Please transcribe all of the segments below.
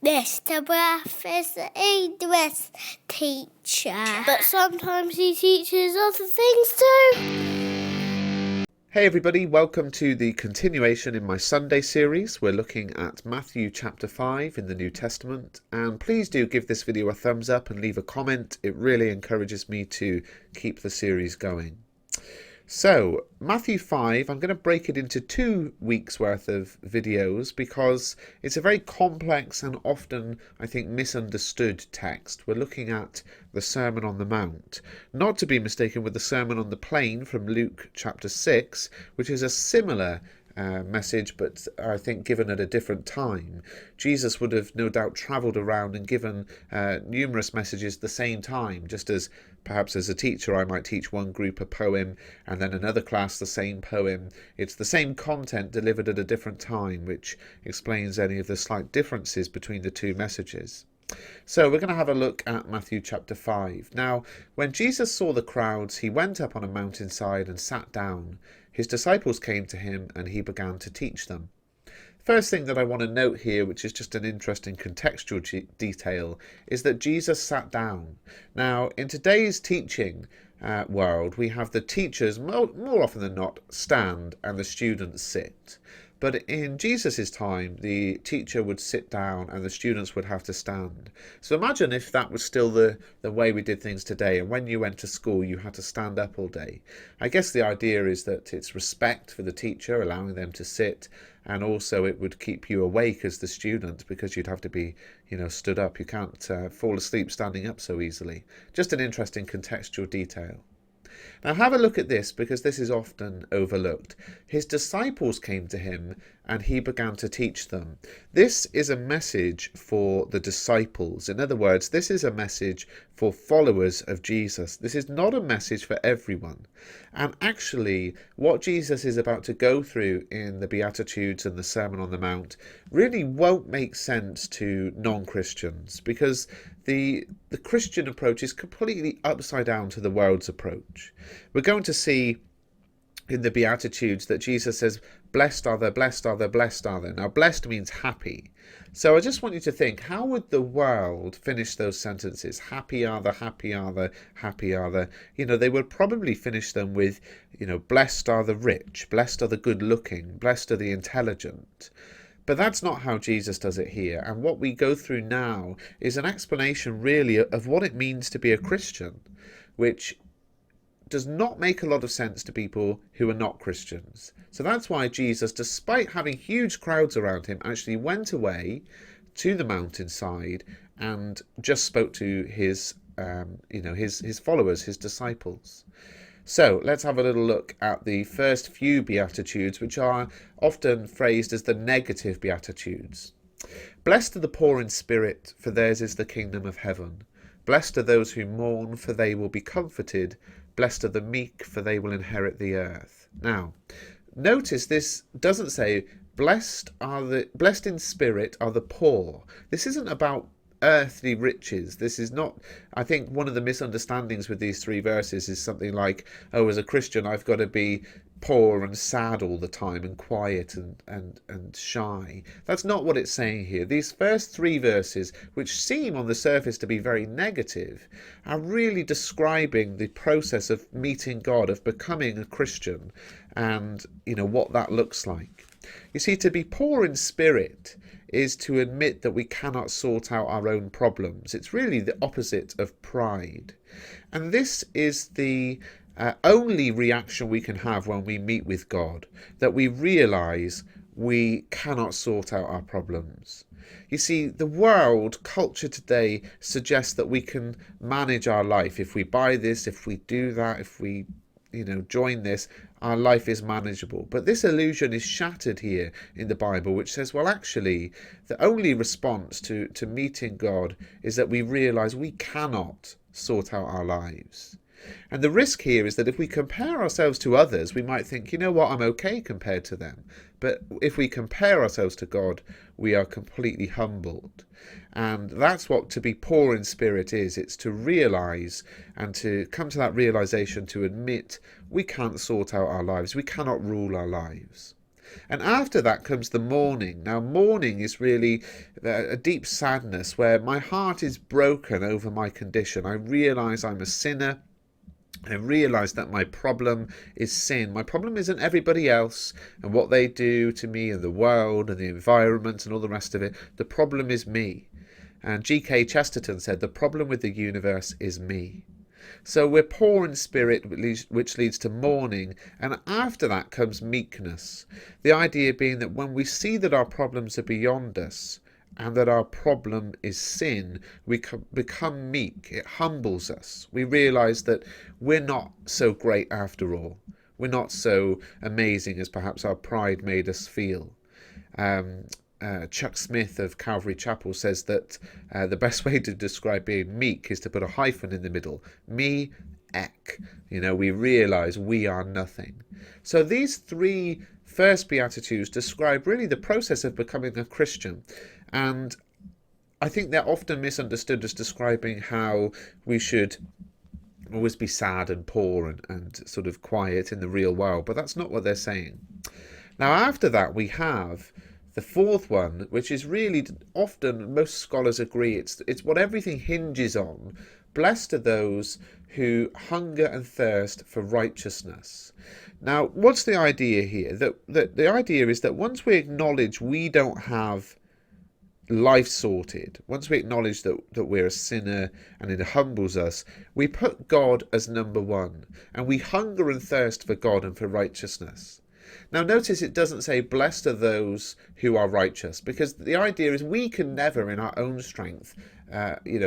Mr. Bruff is the English teacher, but sometimes he teaches other things too. Hey everybody, welcome to the continuation in my Sunday series. We're looking at Matthew chapter 5 in the New Testament, and please do give this video a thumbs up and leave a comment. It really encourages me to keep the series going. So, Matthew 5, I'm going to break it into 2 weeks worth of videos because it's a very complex and often, I think, misunderstood text. We're looking at the Sermon on the Mount, not to be mistaken with the Sermon on the Plain from Luke chapter 6, which is a similar message, but I think given at a different time. Jesus would have no doubt travelled around and given numerous messages at the same time, just as perhaps as a teacher I might teach one group a poem and then another class the same poem. It's the same content delivered at a different time, which explains any of the slight differences between the two messages. So we're going to have a look at Matthew chapter 5. Now, when Jesus saw the crowds, he went up on a mountainside and sat down. His disciples came to him and he began to teach them. First thing that I want to note here, which is just an interesting contextual detail, is that Jesus sat down. Now, in today's teaching world, we have the teachers, more often than not, stand and the students sit. But in Jesus' time, the teacher would sit down and the students would have to stand. So imagine if that was still the way we did things today, and when you went to school you had to stand up all day. I guess the idea is that it's respect for the teacher, allowing them to sit, and also it would keep you awake as the student because you'd have to be, stood up. You can't fall asleep standing up so easily. Just an interesting contextual detail. Now have a look at this because this is often overlooked. His disciples came to him and he began to teach them. This is a message for the disciples. In other words, this is a message for followers of Jesus. This is not a message for everyone. And actually, what Jesus is about to go through in the Beatitudes and the Sermon on the Mount really won't make sense to non-Christians because the Christian approach is completely upside down to the world's approach. We're going to see in the Beatitudes that Jesus says, blessed are the, blessed are the, blessed are the. Now, blessed means happy. So I just want you to think, how would the world finish those sentences? Happy are the, happy are the, happy are the. They would probably finish them with, blessed are the rich, blessed are the good looking, blessed are the intelligent. But that's not how Jesus does it here. And what we go through now is an explanation really of what it means to be a Christian, which does not make a lot of sense to people who are not Christians. So that's why Jesus, despite having huge crowds around him, actually went away to the mountainside and just spoke to his followers, his disciples. So let's have a little look at the first few Beatitudes, which are often phrased as the negative Beatitudes. Blessed are the poor in spirit, for theirs is the kingdom of heaven. Blessed are those who mourn, for they will be comforted. Blessed are the meek, for they will inherit the earth. Now, notice this doesn't say, blessed in spirit are the poor. This isn't about earthly riches. This is not, I think one of the misunderstandings with these 3 verses is something like, oh, as a Christian I've got to be poor and sad all the time and quiet and shy. That's not what it's saying here. These first 3 verses, which seem on the surface to be very negative, are really describing the process of meeting God, of becoming a Christian, and what that looks like. You see, to be poor in spirit is to admit that we cannot sort out our own problems. It's really the opposite of pride. And this is the only reaction we can have when we meet with God, that we realise we cannot sort out our problems. You see, the world, culture today suggests that we can manage our life. If we buy this, if we do that, if we join this, our life is manageable. But this illusion is shattered here in the Bible, which says, well, actually, the only response to meeting God is that we realise we cannot sort out our lives. And the risk here is that if we compare ourselves to others, we might think, you know what, I'm okay compared to them. But if we compare ourselves to God, we are completely humbled. And that's what to be poor in spirit is. It's to realise and to come to that realisation, to admit we can't sort out our lives. We cannot rule our lives. And after that comes the mourning. Now, mourning is really a deep sadness where my heart is broken over my condition. I realise I'm a sinner. I realise that my problem is sin. My problem isn't everybody else and what they do to me and the world and the environment and all the rest of it. The problem is me. And G.K. Chesterton said, the problem with the universe is me. So we're poor in spirit, which leads to mourning, and after that comes meekness. The idea being that when we see that our problems are beyond us, and that our problem is sin, we become meek. It humbles us. We realise that we're not so great after all. We're not so amazing as perhaps our pride made us feel. Chuck Smith of Calvary Chapel says that the best way to describe being meek is to put a hyphen in the middle. Me, ek. We realise we are nothing. So these three first Beatitudes describe really the process of becoming a Christian. And I think they're often misunderstood as describing how we should always be sad and poor and sort of quiet in the real world. But that's not what they're saying. Now, after that, we have the fourth one, which is really often, most scholars agree, it's what everything hinges on. Blessed are those who hunger and thirst for righteousness. Now, what's the idea here? That the idea is that once we acknowledge we don't have life sorted, once we acknowledge that we're a sinner and it humbles us, we put God as number one, and we hunger and thirst for God and for righteousness. Now notice it doesn't say blessed are those who are righteous, because the idea is we can never in our own strength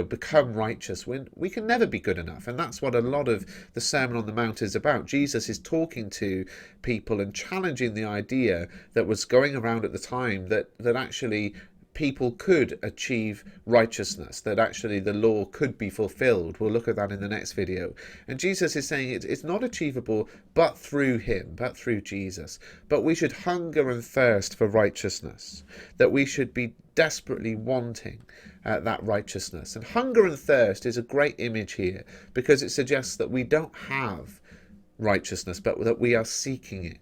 become righteous. We can never be good enough, and that's what a lot of the Sermon on the Mount is about. Jesus is talking to people and challenging the idea that was going around at the time that actually people could achieve righteousness, that actually the law could be fulfilled. We'll look at that in the next video. And Jesus is saying it's not achievable but through him, but through Jesus. But we should hunger and thirst for righteousness, that we should be desperately wanting that righteousness. And hunger and thirst is a great image here, because it suggests that we don't have righteousness, but that we are seeking it.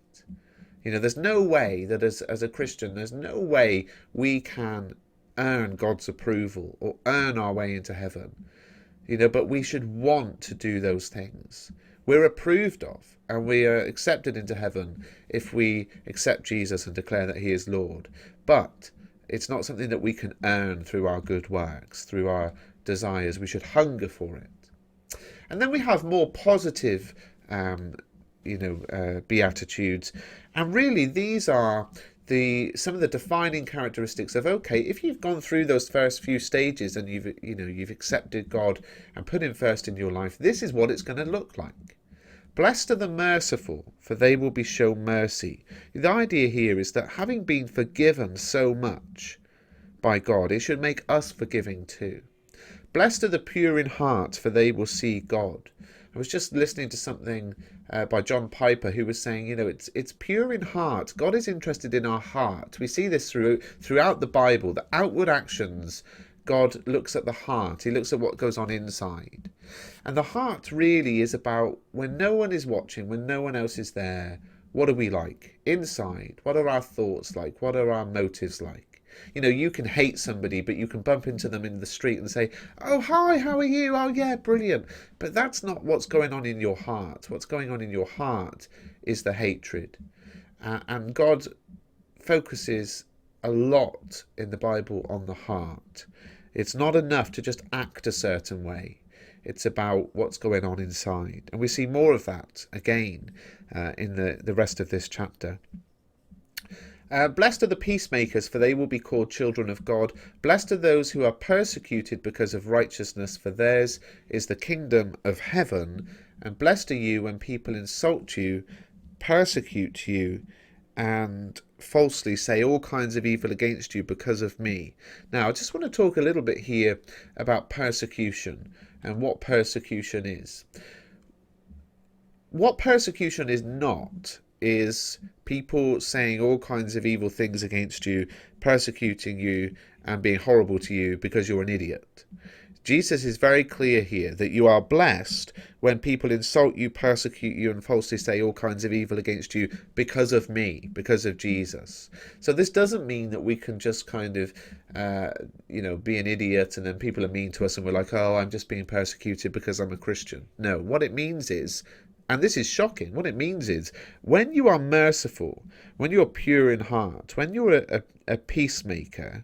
There's no way that as a Christian, there's no way we can earn God's approval or earn our way into heaven. But we should want to do those things. We're approved of and we are accepted into heaven if we accept Jesus and declare that he is Lord. But it's not something that we can earn through our good works, through our desires. We should hunger for it. And then we have more positive Beatitudes, and really these are some of the defining characteristics of, okay, if you've gone through those first few stages and you've accepted God and put him first in your life, this is what it's going to look like. Blessed are the merciful, for they will be shown mercy. The idea here is that having been forgiven so much by God, it should make us forgiving too. Blessed are the pure in heart, for they will see God. I was just listening to something by John Piper, who was saying, it's pure in heart. God is interested in our heart. We see this throughout the Bible. The outward actions, God looks at the heart. He looks at what goes on inside. And the heart really is about when no one is watching, when no one else is there, what are we like? Inside, what are our thoughts like? What are our motives like? You can hate somebody, but you can bump into them in the street and say, oh, hi, how are you? Oh, yeah, brilliant. But that's not what's going on in your heart. What's going on in your heart is the hatred. And God focuses a lot in the Bible on the heart. It's not enough to just act a certain way. It's about what's going on inside. And we see more of that again in the rest of this chapter. Blessed are the peacemakers, for they will be called children of God. Blessed are those who are persecuted because of righteousness, for theirs is the kingdom of heaven. And blessed are you when people insult you, persecute you, and falsely say all kinds of evil against you because of me. Now, I just want to talk a little bit here about persecution and what persecution is. What persecution is not is people saying all kinds of evil things against you, persecuting you, and being horrible to you because you're an idiot. Jesus is very clear here that you are blessed when people insult you, persecute you, and falsely say all kinds of evil against you because of me, because of Jesus. So this doesn't mean that we can just kind of, be an idiot and then people are mean to us and we're like, oh, I'm just being persecuted because I'm a Christian. No, what it means is, and this is shocking, what it means is when you are merciful, when you're pure in heart, when you're a peacemaker,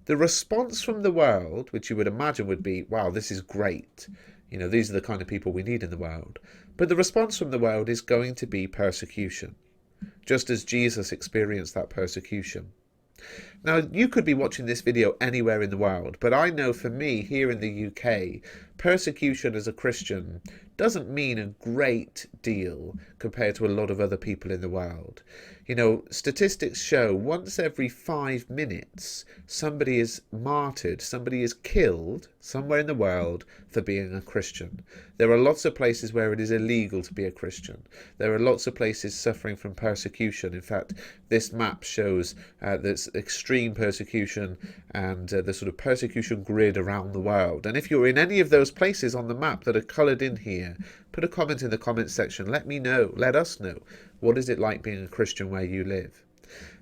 the response from the world, which you would imagine would be, wow, this is great. These are the kind of people we need in the world. But the response from the world is going to be persecution, just as Jesus experienced that persecution. Now, you could be watching this video anywhere in the world, but I know for me here in the UK, persecution as a Christian doesn't mean a great deal compared to a lot of other people in the world. Statistics show once every 5 minutes, somebody is martyred, somebody is killed somewhere in the world for being a Christian. There are lots of places where it is illegal to be a Christian. There are lots of places suffering from persecution. In fact, this map shows this extreme persecution and the sort of persecution grid around the world. And if you're in any of those places on the map that are coloured in here, put a comment in the comment section. Let me know. Let us know. What is it like being a Christian where you live?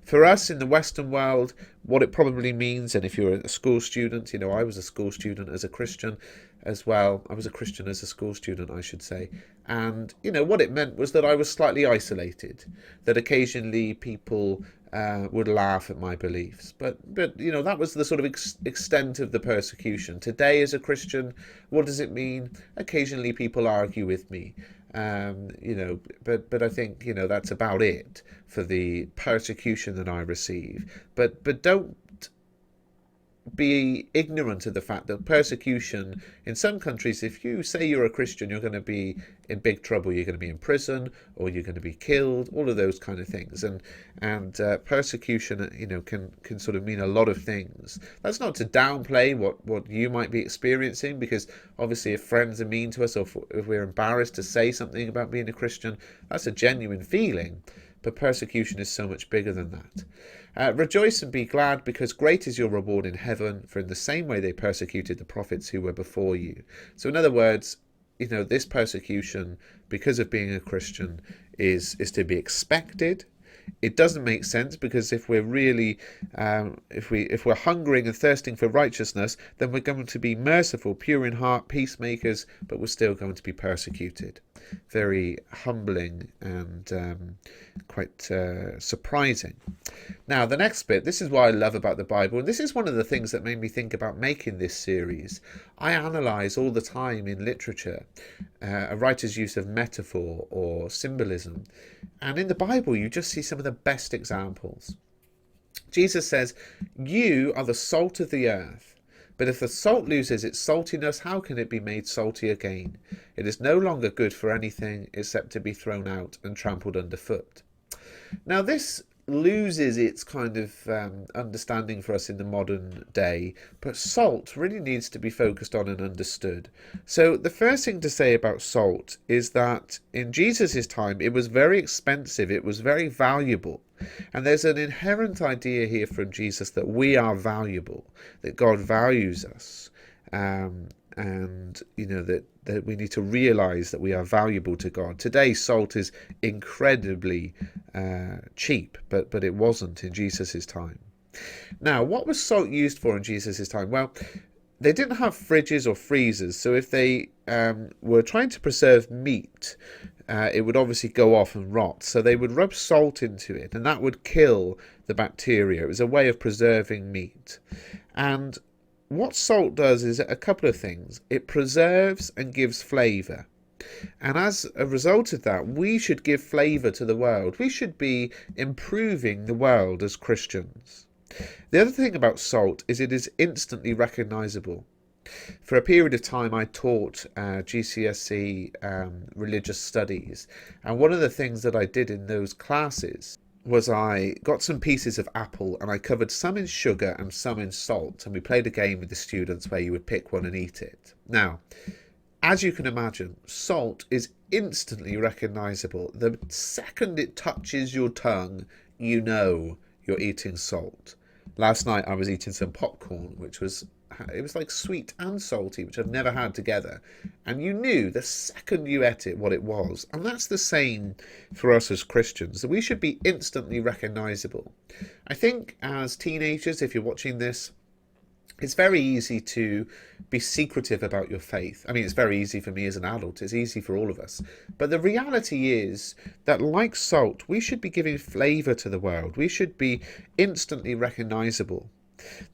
For us in the Western world, what it probably means, and if you're a school student, I was a school student as a Christian as well. I was a Christian as a school student, I should say. And, what it meant was that I was slightly isolated, that occasionally people would laugh at my beliefs. But that was the sort of extent of the persecution. Today as a Christian, what does it mean? Occasionally people argue with me. But I think, that's about it for the persecution that I receive. But don't be ignorant of the fact that persecution in some countries, if you say you're a Christian, you're going to be in big trouble. You're going to be in prison or you're going to be killed, all of those kind of things. And persecution, can sort of mean a lot of things. That's not to downplay what you might be experiencing, because obviously if friends are mean to us or if we're embarrassed to say something about being a Christian, that's a genuine feeling. But persecution is so much bigger than that. Rejoice and be glad, because great is your reward in heaven, for in the same way they persecuted the prophets who were before you. So in other words, this persecution, because of being a Christian, is to be expected. It doesn't make sense, because if we're really, if we're hungering and thirsting for righteousness, then we're going to be merciful, pure in heart, peacemakers, but we're still going to be persecuted. Very humbling and quite surprising. Now, the next bit, this is what I love about the Bible, and this is one of the things that made me think about making this series. I analyse all the time in literature a writer's use of metaphor or symbolism, and in the Bible you just see some of the best examples. Jesus says, "You are the salt of the earth. But if the salt loses its saltiness, how can it be made salty again? It is no longer good for anything except to be thrown out and trampled underfoot." Now, this loses its kind of understanding for us in the modern day, but salt really needs to be focused on and understood. So the first thing to say about salt is that in Jesus' time it was very expensive, it was very valuable, and there's an inherent idea here from Jesus that we are valuable, that God values us, and that we need to realize that we are valuable to God. Today, salt is incredibly cheap, but it wasn't in Jesus' time. Now, what was salt used for in Jesus' time? Well, they didn't have fridges or freezers, so if they were trying to preserve meat, it would obviously go off and rot. So they would rub salt into it, and that would kill the bacteria. It was a way of preserving meat. And what salt does is a couple of things. It preserves and gives flavour. And as a result of that, we should give flavour to the world. We should be improving the world as Christians. The other thing about salt is it is instantly recognisable. For a period of time, I taught GCSE religious studies. And one of the things that I did in those classes was I got some pieces of apple and I covered some in sugar and some in salt, and we played a game with the students where you would pick one and eat it. Now, As you can imagine, salt is instantly recognizable. The second it touches your tongue, you know you're eating salt. Last night I was eating some popcorn, which was like sweet and salty, which I've never had together. And you knew the second you ate it what it was. And that's the same for us as Christians. We should be instantly recognizable. I think as teenagers, if you're watching this, it's very easy to be secretive about your faith. I mean, it's very easy for me as an adult. It's easy for all of us. But the reality is that, like salt, we should be giving flavour to the world. We should be instantly recognisable.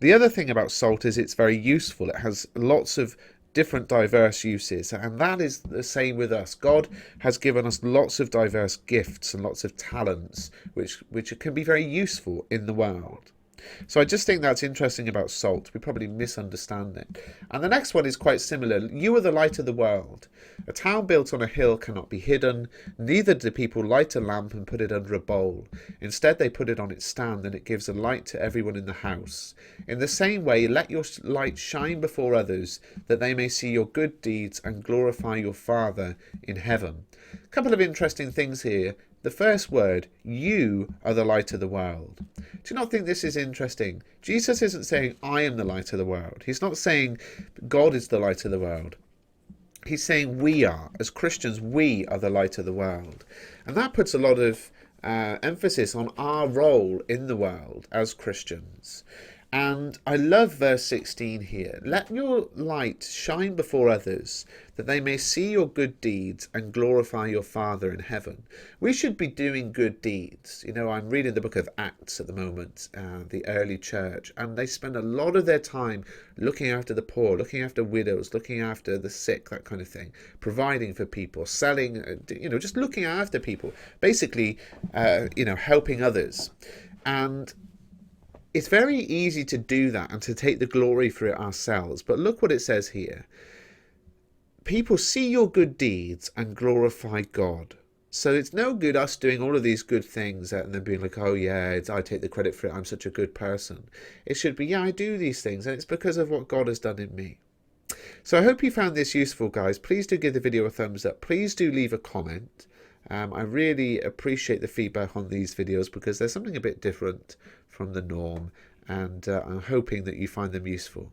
The other thing about salt is it's very useful. It has lots of different diverse uses, and that is the same with us. God has given us lots of diverse gifts and lots of talents which can be very useful in the world. So I just think that's interesting about salt. We probably misunderstand it. And the next one is quite similar. You are the light of the world. A town built on a hill cannot be hidden. Neither do people light a lamp and put it under a bowl. Instead, they put it on its stand, and it gives a light to everyone in the house. In the same way, let your light shine before others, that they may see your good deeds and glorify your Father in heaven. A couple of interesting things here. The first word, you are the light of the world. Do you not think this is interesting? Jesus isn't saying, I am the light of the world. He's not saying God is the light of the world. He's saying we are. As Christians, we are the light of the world. And that puts a lot of emphasis on our role in the world as Christians. And I love verse 16 here. Let your light shine before others, that they may see your good deeds and glorify your Father in heaven. We should be doing good deeds. You know, I'm reading the book of Acts at the moment, the early church, and they spend a lot of their time looking after the poor, looking after widows, looking after the sick, that kind of thing, providing for people, selling, just looking after people, basically, helping others. And it's very easy to do that and to take the glory for it ourselves. But look what it says here. People see your good deeds and glorify God. So it's no good us doing all of these good things and then being like, oh yeah, I take the credit for it. I'm such a good person. It should be, yeah, I do these things, and it's because of what God has done in me. So I hope you found this useful, guys. Please do give the video a thumbs up. Please do leave a comment. I really appreciate the feedback on these videos because there's something a bit different from the norm, and I'm hoping that you find them useful.